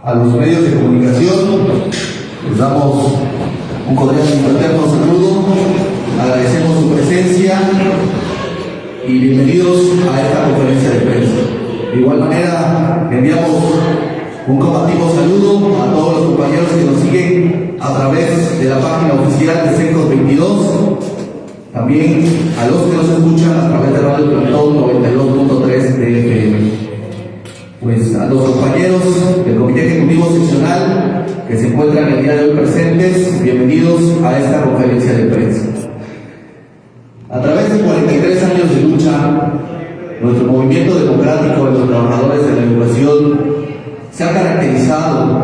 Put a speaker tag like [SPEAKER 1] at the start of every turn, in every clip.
[SPEAKER 1] a los medios de comunicación, les damos un cordial y fraterno saludo, agradecemos su presencia y bienvenidos a esta conferencia de prensa. De igual manera, enviamos un combativo saludo a todos los compañeros que nos siguen a través de la página oficial de Secos 22, también a los que nos escuchan a través de Radio Plantón 92.3 de FM. Pues a los compañeros del Comité Ejecutivo Seccional que se encuentran el día de hoy presentes, bienvenidos a esta conferencia de prensa. A través de 43 años de lucha, nuestro movimiento democrático de los trabajadores de la educación se ha caracterizado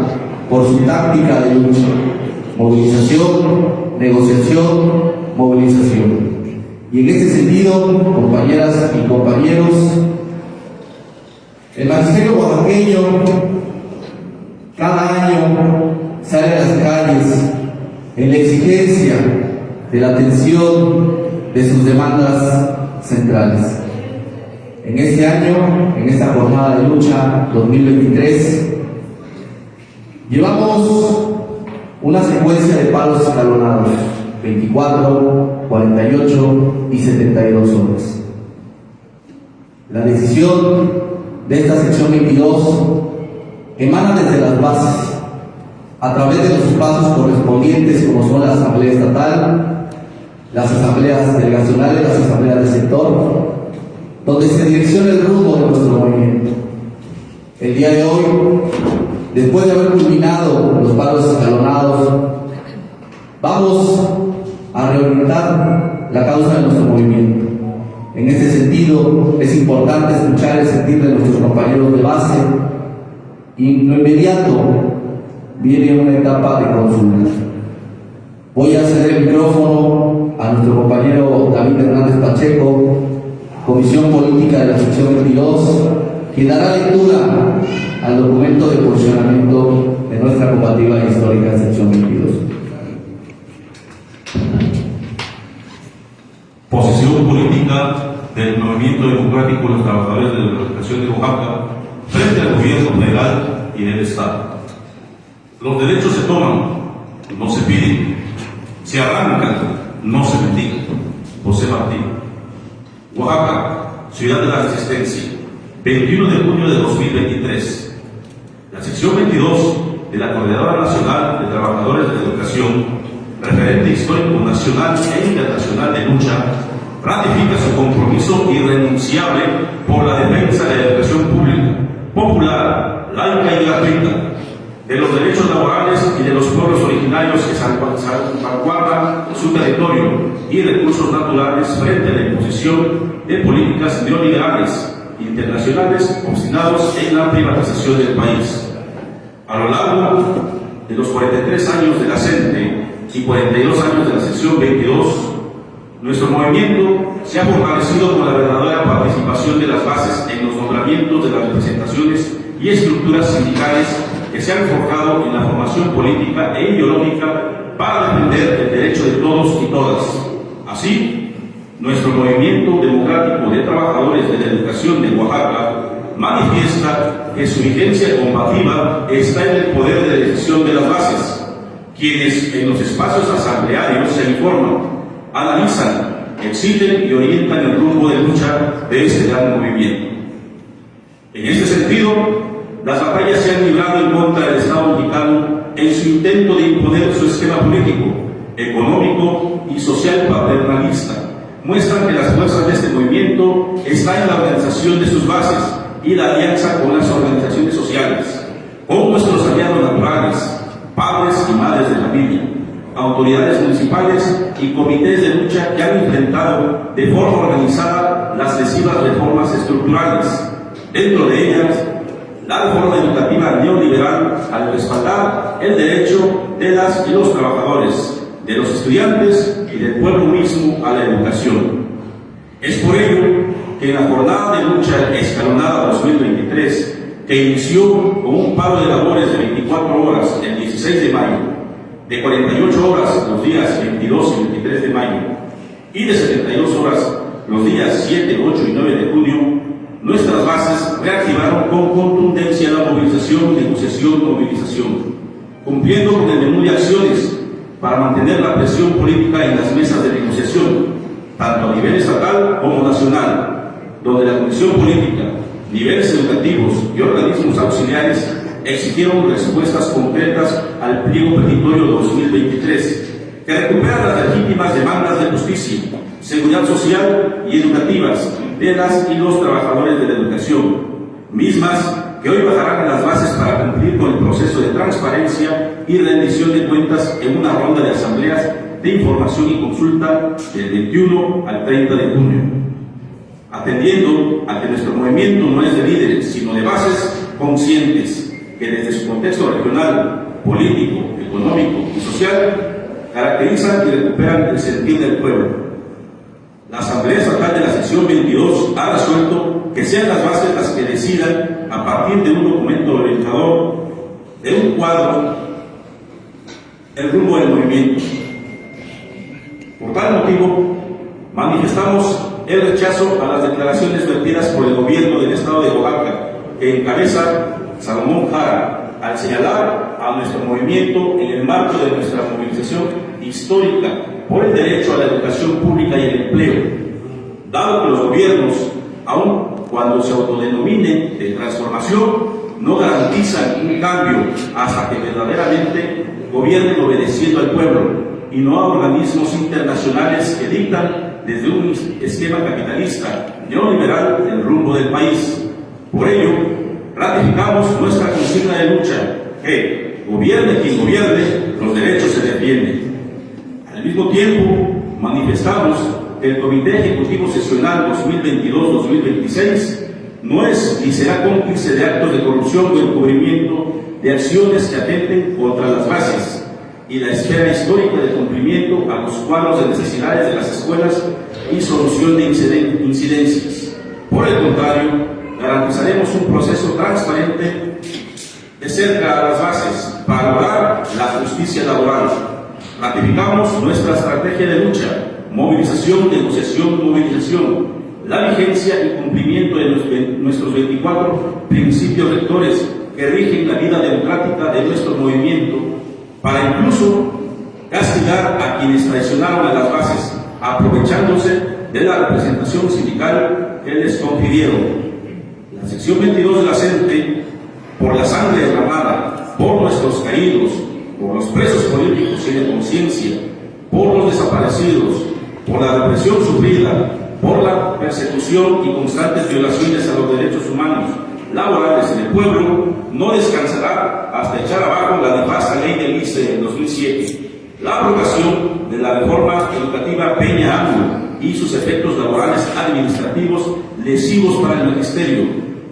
[SPEAKER 1] por su táctica de lucha: movilización, negociación, movilización. Y en este sentido, compañeras y compañeros, el magisterio oaxaqueño cada año sale a las calles en la exigencia de la atención de sus demandas centrales. En este año, en esta jornada de lucha 2023, llevamos una secuencia de paros escalonados: 24, 48 y 72 horas. La decisión de esta sección 22 emana desde las bases, a través de los espacios correspondientes como son la Asamblea Estatal, las asambleas delegacionales, las asambleas del sector, donde se direcciona el rumbo de nuestro movimiento. El día de hoy, después de haber culminado los paros escalonados, vamos a reorientar la causa de nuestro movimiento. En este sentido, es importante escuchar el sentir de nuestros compañeros de base, y en lo inmediato viene una etapa de consulta. Voy a ceder el micrófono a nuestro compañero David Hernández Pacheco, Comisión Política de la sección 22, quien dará lectura al documento de posicionamiento de nuestra combativa histórica sección 22.
[SPEAKER 2] Posición política del Movimiento Democrático de los Trabajadores de la Educación de Oaxaca frente al gobierno federal y del Estado. Los derechos se toman, no se piden; se arrancan, no se mendigan. José Martí. Oaxaca, ciudad de la resistencia, 21 de junio de 2023. La sección 22 de la Coordinadora Nacional de Trabajadores de la Educación, referente histórico nacional e internacional de lucha, ratifica su compromiso irrenunciable por la defensa de la educación pública, popular, laica y gratuita, de los derechos laborales y de los pueblos originarios que salvaguardan su territorio y recursos naturales frente a la imposición de políticas neoliberales internacionales obstinados en la privatización del país. A lo largo de los 43 años de la CENTE y 42 años de la sección 22, nuestro movimiento se ha fortalecido con la verdadera participación de las bases en los nombramientos de las representaciones y estructuras sindicales que se han forjado en la formación política e ideológica para defender el derecho de todos y todas. Así, nuestro movimiento democrático de trabajadores de la educación de Oaxaca manifiesta que su vigencia combativa está en el poder de decisión de las bases, quienes en los espacios asamblearios se informan, analizan, exigen y orientan el rumbo de lucha de este gran movimiento. En este sentido, las batallas se han librado en contra del Estado mexicano en su intento de imponer su esquema político, económico y social paternalista. Muestran que las fuerzas de este movimiento están en la organización de sus bases y la alianza con las organizaciones sociales, con nuestros aliados naturales, padres y madres de familia, autoridades municipales y comités de lucha que han enfrentado de forma organizada las lesivas reformas estructurales, dentro de ellas la reforma educativa neoliberal al respaldar el derecho de las y los trabajadores, de los estudiantes y del pueblo mismo a la educación. Es por ello que en la jornada de lucha escalonada 2023, que inició con un paro de labores de 24 horas el 16 de mayo, de 48 horas los días 22 y 23 de mayo y de 72 horas los días 7, 8 y 9 de junio, nuestras bases reactivaron con contundencia la movilización, negociación negociación, movilización, cumpliendo con el menú de acciones para mantener la presión política en las mesas de negociación, tanto a nivel estatal como nacional, donde la Comisión Política, niveles educativos y organismos auxiliares exigieron respuestas concretas al pliego petitorio 2023, que recupera las legítimas demandas de justicia, seguridad social y educativas de las y los trabajadores de la educación, mismas que hoy bajarán las bases para cumplir con el proceso de transparencia y rendición de cuentas en una ronda de asambleas de información y consulta del 21 al 30 de junio. Atendiendo a que nuestro movimiento no es de líderes, sino de bases conscientes que desde su contexto regional, político, económico y social caracterizan y recuperan el sentir del pueblo. La Asamblea Estatal de la sección 22 ha resuelto que sean las bases las que decidan, a partir de un documento orientador, de un cuadro, el rumbo del movimiento. Por tal motivo, manifestamos el rechazo a las declaraciones vertidas por el gobierno del Estado de Oaxaca, que encabeza Salomón Jara, al señalar a nuestro movimiento en el marco de nuestra movilización histórica por el derecho a la educación pública y el empleo, dado que los gobiernos, aun cuando se autodenominen de transformación, no garantizan un cambio hasta que verdaderamente gobiernen obedeciendo al pueblo y no a organismos internacionales que dictan desde un esquema capitalista neoliberal el rumbo del país. Por ello, ratificamos nuestra consigna de lucha, que gobierne quien gobierne, los derechos se defienden. Al mismo tiempo, manifestamos que el Comité Ejecutivo Sesional 2022-2026 no es ni será cómplice de actos de corrupción o encubrimiento de acciones que atenten contra las bases y la esfera histórica de cumplimiento a los cuadros de necesidades de las escuelas y solución de incidencias. Por el contrario, garantizaremos un proceso transparente de cerca a las bases para lograr la justicia laboral. Ratificamos nuestra estrategia de lucha, movilización, negociación, movilización, la vigencia y cumplimiento de nuestros 24 principios rectores que rigen la vida democrática de nuestro movimiento, para incluso castigar a quienes traicionaron a las bases, aprovechándose de la representación sindical que les confirieron. La sección 22 de la CENTE, por la sangre derramada, por nuestros caídos, por los presos políticos y de conciencia, por los desaparecidos, por la represión sufrida, por la persecución y constantes violaciones a los derechos humanos laborales en el pueblo, no descansará hasta echar abajo la nefasta ley del ICE del 2007, la abrogación de la reforma educativa Peña Ángulo y sus efectos laborales administrativos lesivos para el magisterio,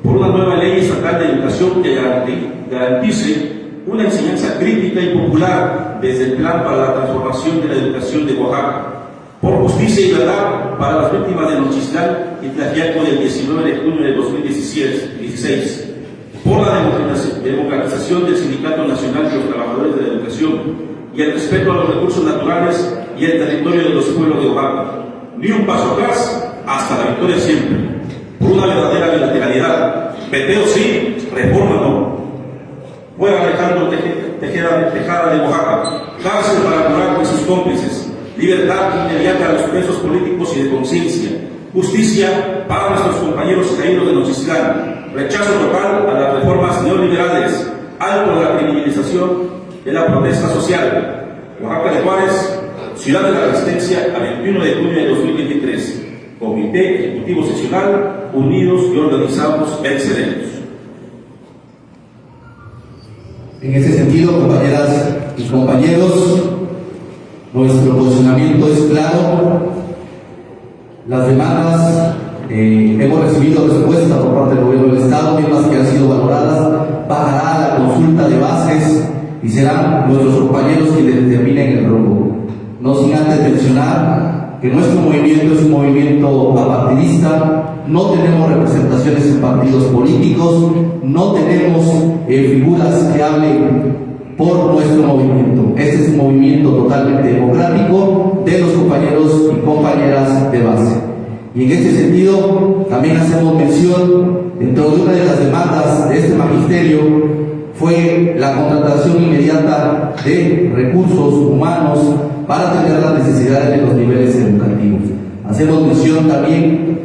[SPEAKER 2] por una nueva ley estatal de educación que garantice una enseñanza crítica y popular desde el Plan para la Transformación de la Educación de Oaxaca, por justicia y verdad para las víctimas de Nochistlán y Tlaxiaco del 19 de junio de 2016, por la democratización del Sindicato Nacional de los Trabajadores de la Educación y el respeto a los recursos naturales y el territorio de los pueblos de Oaxaca. Ni un paso atrás, hasta la victoria siempre, por una verdadera bilateralidad. Peteo sí, reforma no. Fuera Alejandro Tejada de Oaxaca, cárcel para Moraco y sus cómplices, libertad inmediata a los presos políticos y de conciencia, justicia para nuestros compañeros caídos de Nochistlán, rechazo total a las reformas neoliberales, alto a la criminalización de la protesta social. Oaxaca de Juárez, Ciudad de la Resistencia, a 21 de junio de 2023. Comité Ejecutivo Sesional, unidos y organizados, venceremos.
[SPEAKER 1] En ese sentido, compañeras y compañeros, nuestro posicionamiento es claro. Las demandas, hemos recibido respuesta por parte del Gobierno del Estado, mismas que han sido valoradas, bajará la consulta de bases y serán nuestros compañeros quienes determinen el rumbo. No sin antes mencionar que nuestro movimiento es un movimiento apartidista, no tenemos representaciones en partidos políticos, no tenemos figuras que hablen por nuestro movimiento. Este es un movimiento totalmente democrático de los compañeros y compañeras de base. Y en este sentido, también hacemos mención, dentro de una de las demandas de este magisterio, fue la contratación inmediata de recursos humanos para atender las necesidades de los niveles educativos. Hacemos mención también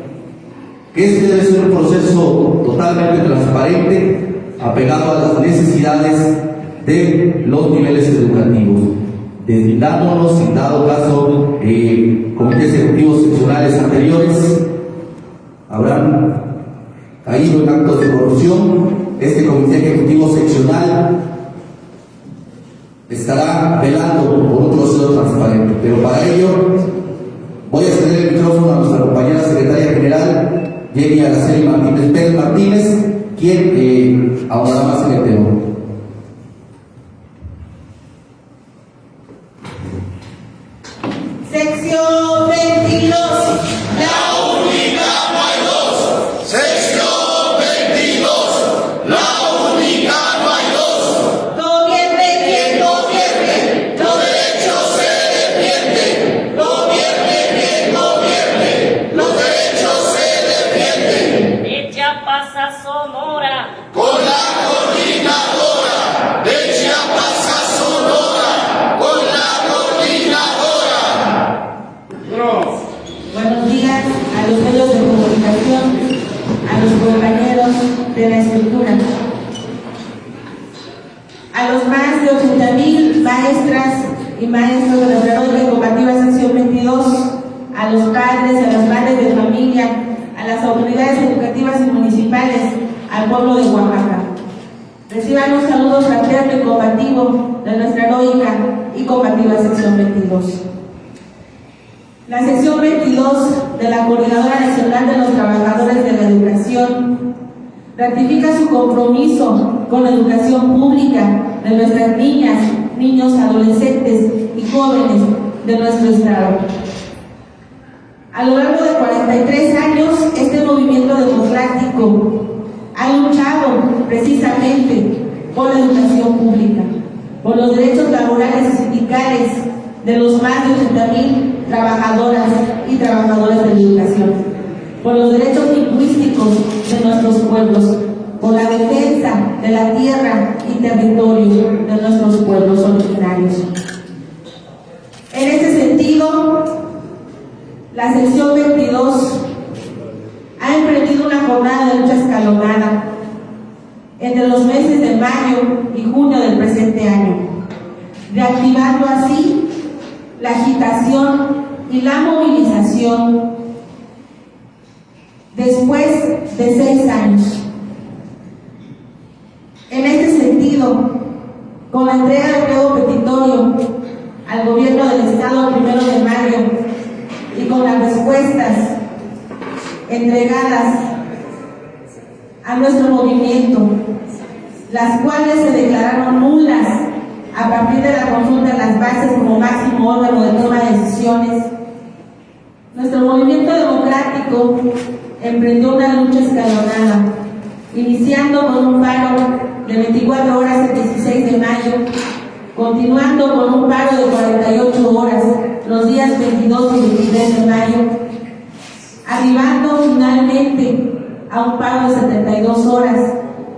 [SPEAKER 1] que este debe ser un proceso totalmente transparente, apegado a las necesidades de los niveles educativos, deslindándonos, en dado caso, comités ejecutivos seccionales anteriores habrán caído en actos de corrupción. Este comité ejecutivo seccional estará velando por un proceso transparente, pero para ello voy a ceder el micrófono a nuestra compañera secretaria general, Jenny Araceli Martínez Pérez Martínez, quien ahondará más en el tema.
[SPEAKER 3] Sección 22.
[SPEAKER 4] La única no hay dos. Sección 22. La única no hay dos.
[SPEAKER 3] Gobierne quien gobierne,
[SPEAKER 4] Los derechos se defienden. Gobierne quien gobierne. Los derechos se defienden.
[SPEAKER 5] De Chiapas a Sonora,
[SPEAKER 4] Con la coordinadora. De Chiapas a Sonora. Con la coordinadora.
[SPEAKER 3] Buenos días a los medios de comunicación, a los compañeros de la escritura, a los más de 80,000 maestras y maestros de la Escuela Educativa Sección 22, a los padres, a las madres de familia, a las autoridades educativas y municipales, al pueblo de Oaxaca. Reciban un saludo fraterno y combativo de nuestra heroica y combativa Sección 22. La sección 22 de la Coordinadora Nacional de los Trabajadores de la Educación ratifica su compromiso con la educación pública de nuestras niñas, niños, adolescentes y jóvenes de nuestro estado. A lo largo de 43 años, este movimiento democrático ha luchado precisamente por la educación pública, por los derechos laborales y sindicales de los más de 80,000 trabajadoras y trabajadores de la educación, por los derechos lingüísticos de nuestros pueblos, por la defensa de la tierra y territorio de nuestros pueblos originarios. En este sentido, la sección 22 ha emprendido una jornada de lucha escalonada entre los meses de mayo y junio del presente año, reactivando así la agitación y la movilización después de 6 años. En este sentido, con la entrega del pliego petitorio al gobierno del estado el 1 de mayo y con las respuestas entregadas a nuestro movimiento, las cuales se declararon nulas a partir de la consulta de las bases como máximo órgano de toma de decisiones, nuestro movimiento democrático emprendió una lucha escalonada, iniciando con un paro de 24 horas el 16 de mayo, continuando con un paro de 48 horas los días 22 y 23 de mayo, arribando finalmente a un paro de 72 horas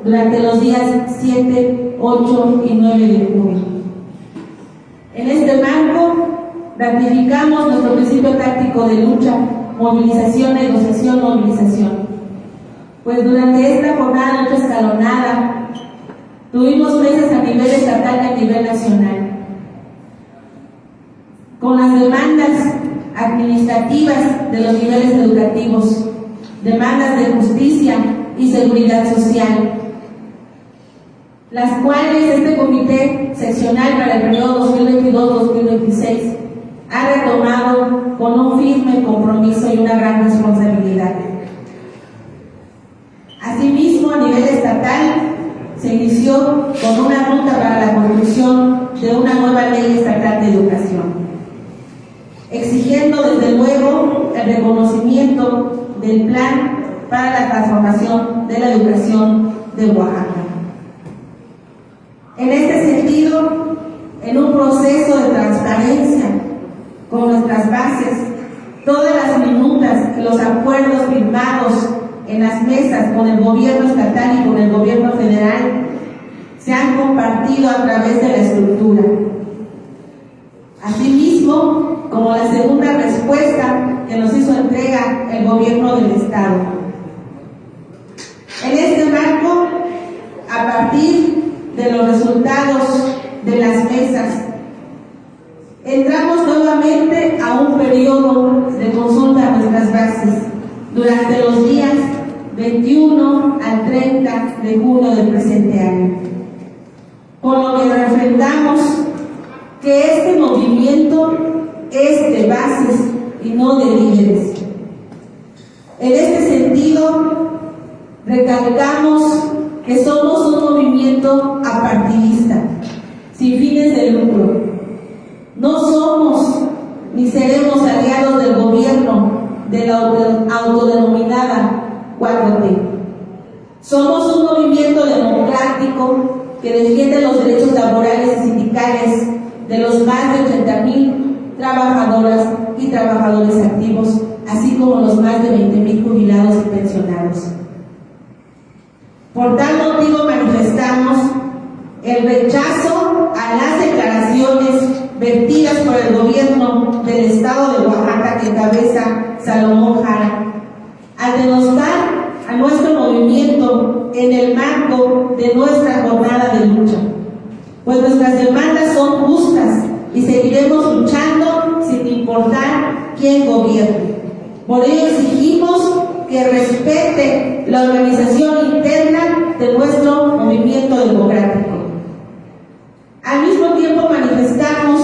[SPEAKER 3] durante los días 7, 8 y 9 de junio. En este marco, ratificamos nuestro principio táctico de lucha, movilización, negociación, movilización. Pues durante esta jornada de lucha escalonada, tuvimos mesas a nivel estatal y a nivel nacional, con las demandas administrativas de los niveles educativos, demandas de justicia y seguridad social, las cuales este comité seccional para el periodo 2022-2026 ha retomado con un firme compromiso y una gran responsabilidad. Asimismo, a nivel estatal, se inició con una ruta para la construcción de una nueva ley estatal de educación, exigiendo desde luego el reconocimiento del plan para la transformación de la educación de Oaxaca. En este sentido, en un proceso de transparencia con nuestras bases, todas las minutas y los acuerdos firmados en las mesas con el gobierno estatal y con el gobierno federal se han compartido a través de la estructura. Asimismo, como la segunda respuesta que nos hizo entrega el gobierno del Estado. En este marco, a partir de los resultados de las mesas, entramos nuevamente a un periodo de consulta a nuestras bases durante los días 21 al 30 de junio del presente año, con lo que refrendamos que este movimiento es de bases y no de líderes. En este sentido, recalcamos que somos un movimiento apartidista, sin fines de lucro. No somos ni seremos aliados del gobierno de la autodenominada 4T. Somos un movimiento democrático que defiende los derechos laborales y sindicales de los más de 80,000 trabajadoras y trabajadores activos, así como los más de 20,000 jubilados y pensionados. Por tal motivo manifestamos el rechazo a las declaraciones vertidas por el gobierno del Estado de Oaxaca que encabeza Salomón Jara, al denostar a nuestro movimiento en el marco de nuestra jornada de lucha, pues nuestras demandas son justas y seguiremos luchando sin importar quién gobierne. Por ello exigimos que respete la organización interna de nuestro movimiento democrático. Al mismo tiempo manifestamos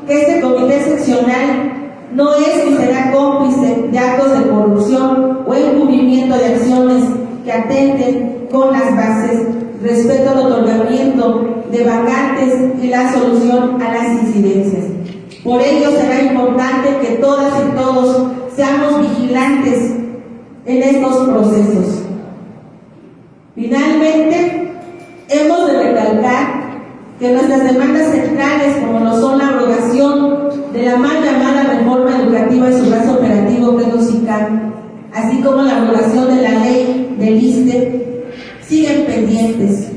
[SPEAKER 3] que este comité seccional no es ni será cómplice de actos de corrupción o encubrimiento de acciones que atenten con las bases respecto al otorgamiento de vacantes y la solución a las incidencias. Por ello será importante que todas y todos seamos vigilantes en estos procesos. Finalmente, hemos de recalcar que nuestras demandas centrales, como lo son la abrogación de la mal llamada reforma educativa y su brazo operativo que es los ICAN, así como la abrogación de la ley del ISSSTE, siguen pendientes.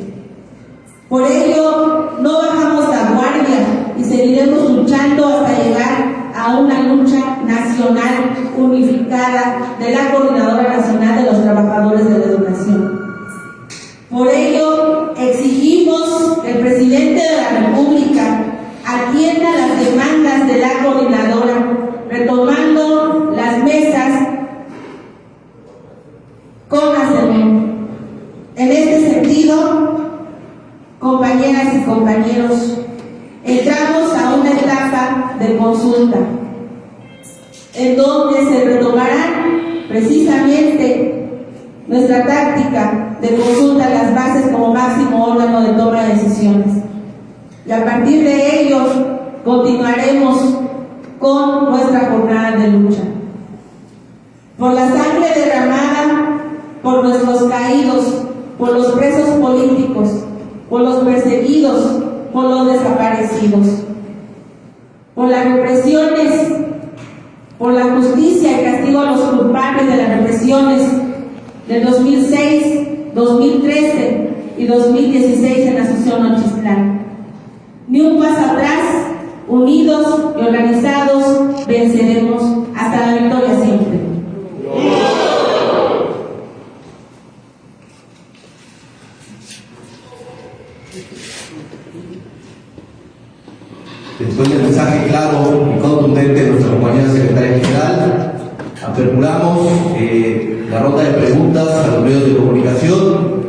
[SPEAKER 3] Por ello, no bajamos la guardia y seguiremos luchando hasta llegar a una lucha nacional unificada de la Coordinadora Nacional de los Trabajadores de la Educación. Por ello, exigimos que el presidente de la República atienda las demandas de la coordinadora, retomando las mesas con la CENEM. En este sentido, compañeras y compañeros, entramos a una etapa de consulta, en donde se retomarán precisamente nuestra táctica de consulta a las bases como máximo órgano de toma de decisiones. Y a partir de ello, continuaremos con nuestra jornada de lucha. Por la sangre derramada, por nuestros caídos, por los presos políticos, por los perseguidos, por los desaparecidos, por las represiones, por la justicia y castigo a los culpables de las represiones del 2006, 2013 y 2016 en Asunción Nochistlán. Ni un paso atrás, unidos y organizados, venceremos hasta la victoria siempre.
[SPEAKER 1] Después del mensaje claro y contundente de nuestra compañera secretaria general, aperturamos la ronda de preguntas a los medios de comunicación.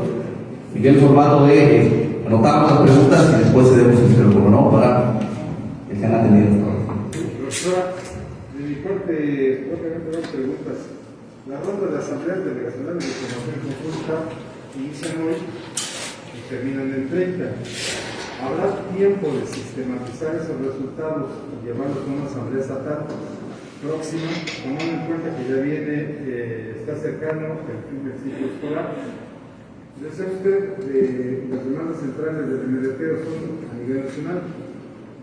[SPEAKER 1] Miguel formato de anotamos las preguntas y después cedemos el micrófono, ¿no? Para que sean atendidos.
[SPEAKER 6] Profesora, de mi parte, propiamente dos preguntas. Las rondas de asambleas delegacionales de información conjunta inician hoy y terminan el 30. ¿Habrá tiempo de sistematizar esos resultados y llevarlos a una asamblea estatal próxima, tomando en cuenta que ya viene, está cercano el fin del ciclo escolar? Decía usted de las demandas centrales del MDP son a nivel nacional.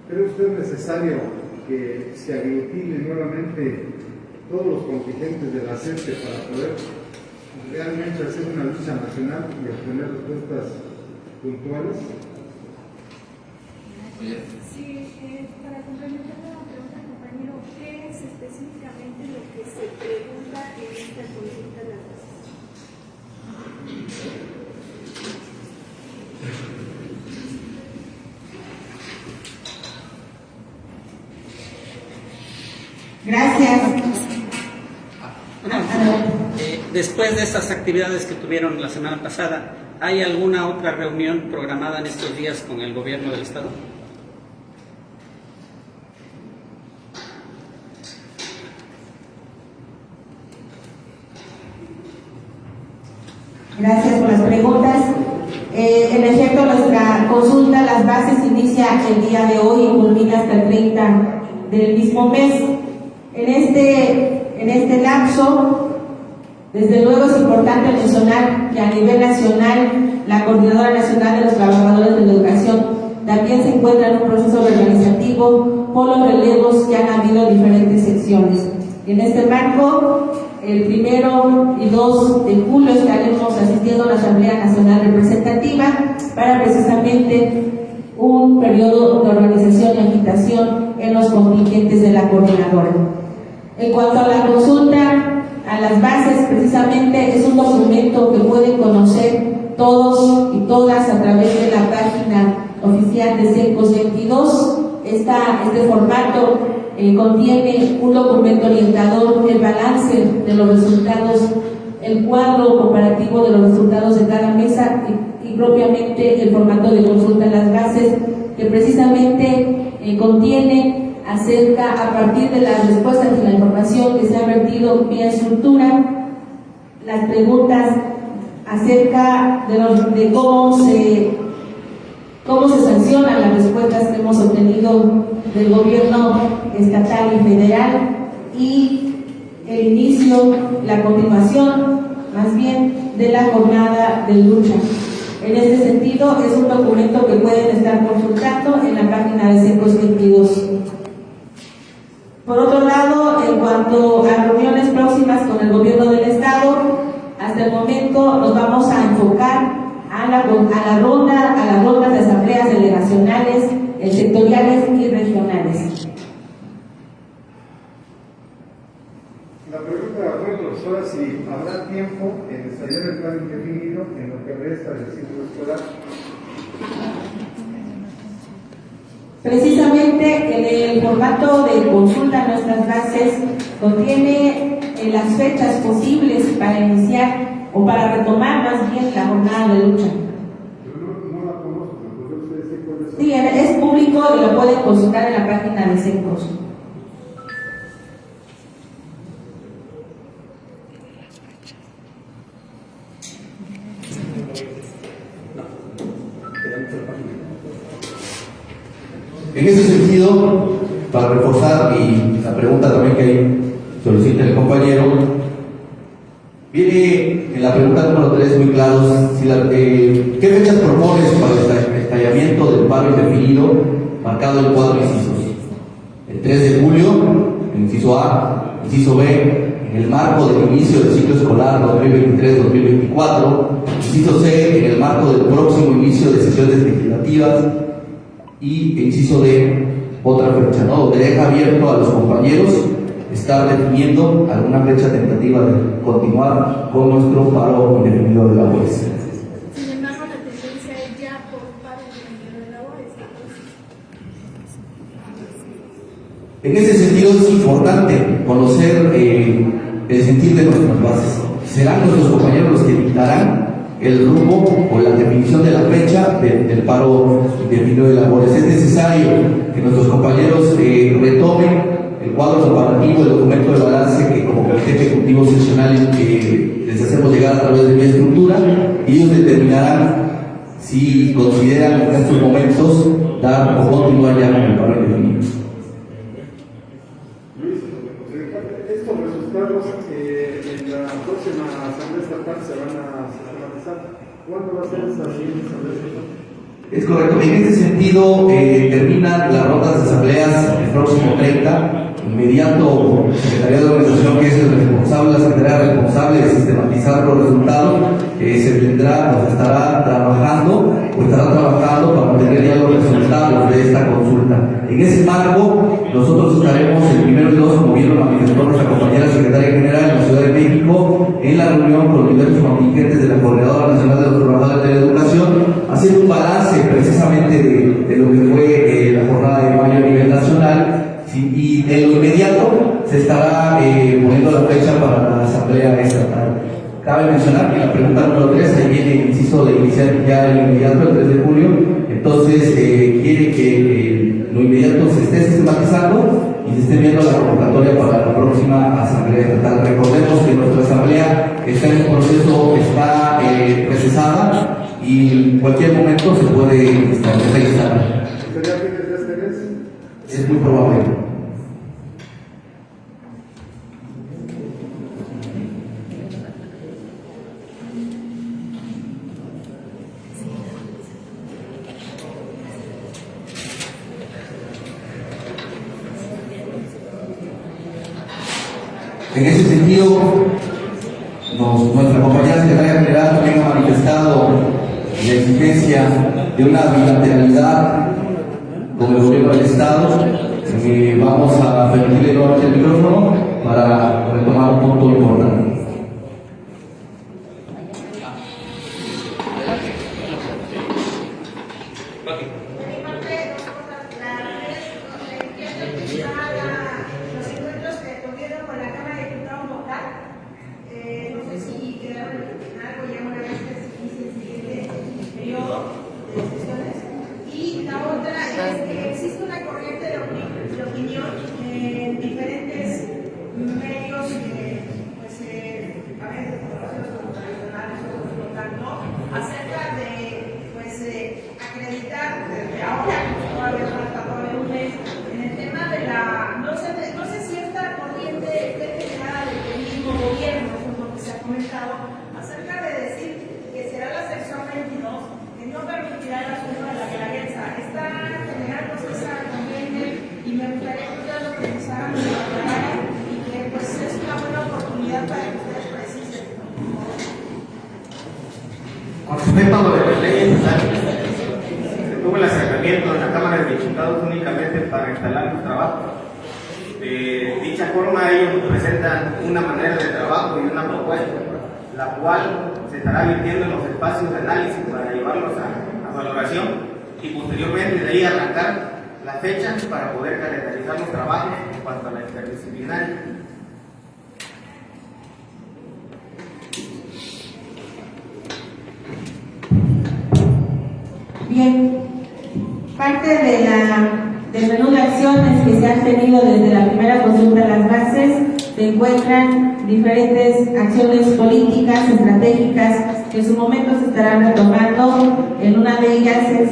[SPEAKER 6] ¿Cree usted necesario que se aglutinen nuevamente todos los contingentes de la CENTE para poder realmente hacer una lucha nacional y obtener respuestas puntuales.
[SPEAKER 7] Sí, para complementar la pregunta, compañero, ¿qué es específicamente lo que se pregunta en esta consulta de las bases?
[SPEAKER 3] Gracias.
[SPEAKER 8] Después de estas actividades que tuvieron la semana pasada, ¿hay alguna otra reunión programada en estos días con el gobierno del Estado?
[SPEAKER 3] Gracias por las preguntas. En efecto, nuestra consulta, las bases, inicia el día de hoy y culmina hasta el 30 del mismo mes. En este lapso, desde luego es importante mencionar que a nivel nacional, la Coordinadora Nacional de los Trabajadores de la Educación también se encuentra en un proceso organizativo por los relevos que han habido en diferentes secciones. En este marco, el 1 y 2 de julio estaremos asistiendo a la Asamblea Nacional Representativa para precisamente un periodo de organización y agitación en los contingentes de la coordinadora. En cuanto a la consulta a las bases, precisamente es un documento que pueden conocer todos y todas a través de la página oficial de CENCOS 22. Este formato contiene un documento orientador, el balance de los resultados, el cuadro comparativo de los resultados de cada mesa y propiamente el formato de consulta a las bases, que precisamente contiene acerca, a partir de las respuestas y la información que se ha vertido vía estructura, las preguntas acerca de cómo se sancionan las respuestas que hemos obtenido del gobierno estatal y federal, y el inicio, la continuación, más bien, de la jornada de lucha. En este sentido, es un documento que pueden estar consultando en la página de CENCOS 22. Por otro lado, en cuanto a reuniones próximas con el gobierno del Estado, hasta el momento nos vamos a enfocar a las rondas de asambleas delegacionales, sectoriales y regionales.
[SPEAKER 6] La pregunta fue, profesora, si habrá tiempo en ensayar el plan indefinido en lo que resta del ciclo escolar.
[SPEAKER 3] Precisamente en el formato de consulta a nuestras bases contiene las fechas posibles para iniciar o para retomar más bien la jornada de lucha.
[SPEAKER 6] Yo no la conozco, ¿me podría usted decir cuáles son?
[SPEAKER 3] Sí, es público y lo pueden consultar en la página de CENCOS.
[SPEAKER 1] En ese sentido, para reforzar y la pregunta también que solicita el compañero, viene en la pregunta número 3 muy claro, ¿qué fechas propones para el estallamiento del paro indefinido marcado en 4 incisos? El 3 de julio, el inciso A, inciso B, en el marco del inicio del ciclo escolar 2023-2024, inciso C, en el marco del próximo inicio de sesiones legislativas, y inciso D, otra fecha, ¿no? Donde deja abierto a los compañeros estar definiendo alguna fecha tentativa de continuar con nuestro paro indefinido de labores.
[SPEAKER 7] Sin embargo, la tendencia es ya por un paro indefinido de labores.
[SPEAKER 1] En ese sentido es importante conocer el sentir de nuestras bases. Serán nuestros compañeros los que dictarán el rumbo o la definición de la fecha del paro indefinido de labores. Es necesario que nuestros compañeros retomen el cuadro comparativo, el documento de balance que como comité ejecutivo seccional les hacemos llegar a través de mi estructura, y ellos determinarán si consideran en estos momentos dar o continuar ya con el paro indefinido.
[SPEAKER 6] Luis, estos resultados en la próxima asamblea estatal se van a sistematizar. ¿Cuándo va a ser esa siguiente asamblea estatal?
[SPEAKER 1] Es correcto. En este sentido, terminan las rondas de asambleas el próximo 30. Inmediato, Secretaría de Organización, que es el responsable, la Secretaría responsable de sistematizar los resultados, se estará trabajando pues estará trabajando para obtener ya los resultados de esta consulta. En ese marco, nosotros estaremos el 1 y 2, como bien lo manifestó nuestra compañera secretaria general en la Ciudad de México, en la reunión con los diversos contingentes de la Coordinadora Nacional de los Trabajadores de la Educación, haciendo un balance precisamente de lo que fue la jornada de mayo a nivel nacional. Y de lo inmediato se estará poniendo la fecha para la Asamblea Estatal. Cabe mencionar que la pregunta número 3, ahí viene el inciso de iniciar ya el inmediato, el 3 de julio, entonces quiere que lo inmediato se esté sistematizando y se esté viendo la convocatoria para la próxima Asamblea Estatal. Recordemos que nuestra Asamblea está en un proceso, está recesada y en cualquier momento se puede instalar.
[SPEAKER 6] ¿Sería fines de este mes?
[SPEAKER 1] Es muy probable. En ese sentido, nuestra compañera secretaria general también ha manifestado la exigencia de una bilateralidad con el gobierno del Estado. Vamos a permitirle nuevamente el micrófono para retomar un punto importante.
[SPEAKER 7] Los encuentros que tuvieron con la Cámara de Diputados local, no sé si quedaron en algo ya una vez que se inicie el siguiente periodo de sesiones. Y la otra es que existe una corriente de opinión en diferentes medios, pues a veces los tradicionales, otros no tanto, acerca de pues acreditar desde ahora, todavía falta todavía un mes, en el tema de la, no sé si esta corriente esté generada del mismo gobierno, es lo que se ha comentado, acerca de decir que será la sección 22 que no permitirá el asunto de la guelaguetza. Está generándose esa corriente y me gustaría que ustedes lo pensaran y lo aclararan y que pues es una buena oportunidad para que ustedes precisen.
[SPEAKER 9] Con respecto a lo de las leyes, se tuvo el acercamiento en la Cámara de Diputados únicamente para instalar los trabajos. De dicha forma, ellos nos presentan una manera de trabajo y una propuesta, la cual se estará virtiendo en los espacios de análisis para llevarlos a valoración y posteriormente de ahí arrancar la fecha para poder calendarizar los trabajos en cuanto a la interdisciplinaria.
[SPEAKER 3] Bien, parte del menú de acciones que se han tenido desde la primera consulta a las bases se encuentran diferentes acciones políticas, estratégicas, que en su momento se estarán retomando. En una de ellas es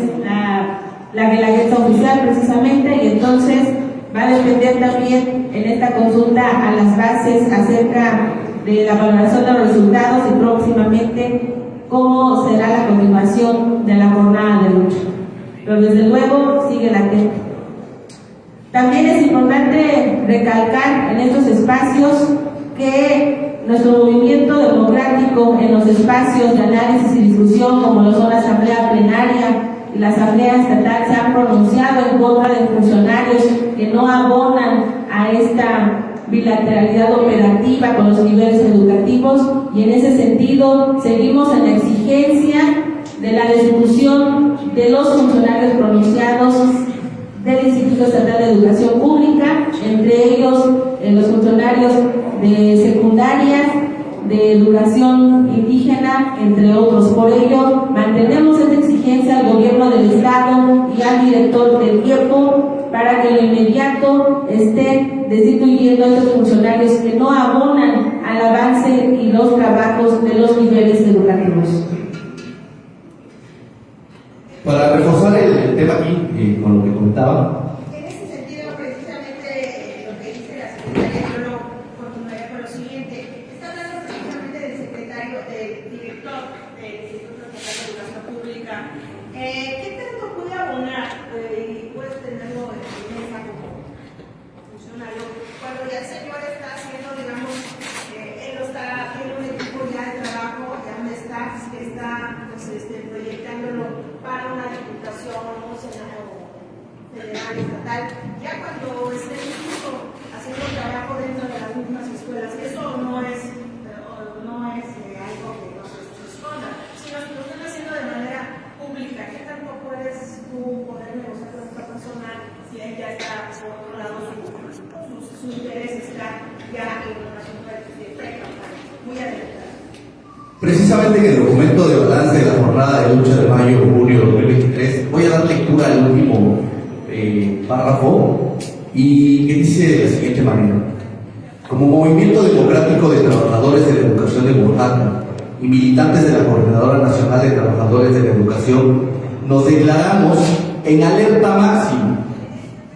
[SPEAKER 3] la guelaguetza oficial precisamente, y entonces va a depender también en esta consulta a las bases acerca de la valoración de los resultados y próximamente cómo será la continuación de la jornada de lucha. Pero desde luego sigue latente. También es importante recalcar en estos espacios que nuestro movimiento democrático en los espacios de análisis y discusión, como lo son la Asamblea Plenaria y la Asamblea Estatal, se han pronunciado en contra de funcionarios que no abonan a esta bilateralidad operativa con los niveles educativos, y en ese sentido seguimos en la exigencia de la destitución de los funcionarios pronunciados del Instituto Estatal de Educación Pública, entre ellos los funcionarios de secundaria, de educación indígena, entre otros. Por ello, mantenemos esta exigencia al gobierno del Estado y al director del tiempo para que lo inmediato esté destituyendo a estos funcionarios que no abonan al avance y los trabajos de los niveles educativos.
[SPEAKER 1] Para reforzar el tema aquí, con lo que comentaba,
[SPEAKER 7] En ese sentido, precisamente lo que dice la secretaria, yo lo continuaría con lo siguiente. Está hablando precisamente del secretario, del director del Instituto Estatal de Educación Pública. ¿Qué tanto puede abonar y puede tenerlo en mesa como funcionario cuando ya el señor está haciendo, digamos, él no está en un equipo ya de trabajo, ya no está, que está pues, proyectándolo para una diputación o un senado federal, estatal, ya cuando esté incluso haciendo trabajo dentro de las mismas escuelas. Eso no es algo que no se esconda, sino que lo están haciendo de manera pública. ¿Qué tanto puedes tú poder negociar con esta persona si ella está, por otro lado, su interés está ya en una asunto de pre-campaña, muy adelantado?
[SPEAKER 1] Precisamente en el documento de balance de la jornada de lucha de mayo-junio de 2023 voy a dar lectura al último párrafo y que dice de la siguiente manera: como Movimiento Democrático de Trabajadores de la Educación de Oaxaca y militantes de la Coordinadora Nacional de Trabajadores de la Educación, nos declaramos en alerta máxima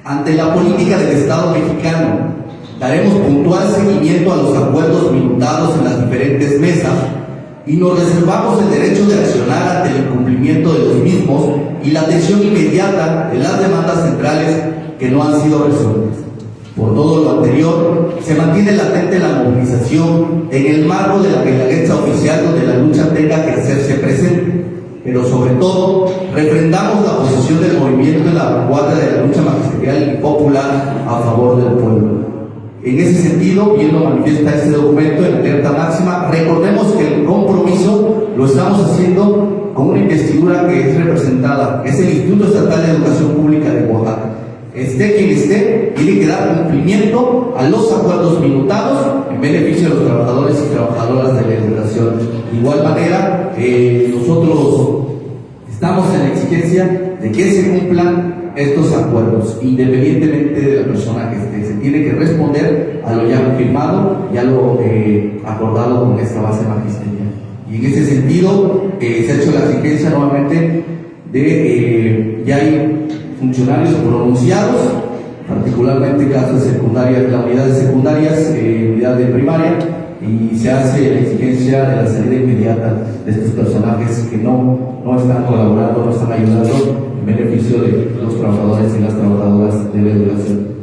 [SPEAKER 1] ante la política del Estado mexicano. Daremos puntual seguimiento a los acuerdos minutados en las diferentes mesas y nos reservamos el derecho de accionar ante el incumplimiento de los mismos y la atención inmediata de las demandas centrales que no han sido resueltas. Por todo lo anterior, se mantiene latente la movilización en el marco de la guelaguetza oficial donde la lucha tenga que hacerse presente, pero sobre todo, refrendamos la posición del movimiento en la vanguardia de la lucha magisterial y popular a favor del pueblo. En ese sentido, bien lo manifiesta este documento en alerta máxima, recordemos que el compromiso lo estamos haciendo con una investidura que es representada, es el Instituto Estatal de Educación Pública de Oaxaca. Esté quien esté, tiene que dar cumplimiento a los acuerdos minutados en beneficio de los trabajadores y trabajadoras de la educación. De igual manera, nosotros estamos en la exigencia de que se cumplan estos acuerdos, independientemente de la persona que esté. Se tiene que responder a lo ya firmado y a lo acordado con esta base magisterial. Y en ese sentido, se ha hecho la exigencia nuevamente de ya hay funcionarios pronunciados, particularmente casos de secundarias, la unidad de secundarias, unidad de primaria, y se hace la exigencia de la salida inmediata de estos personajes que no están colaborando, no están ayudando en beneficio de los trabajadores y las trabajadoras de la educación.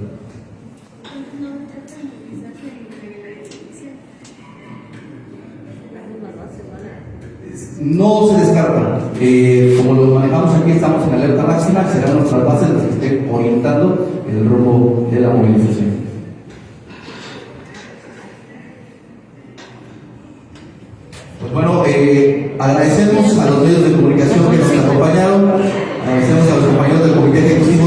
[SPEAKER 1] No se descarta. Como lo manejamos aquí, estamos en alerta máxima, serán nuestras bases las que estén orientando el rumbo de la movilización. Pues bueno, agradecemos a los medios de comunicación que nos acompañaron, agradecemos a los compañeros del Comité Ejecutivo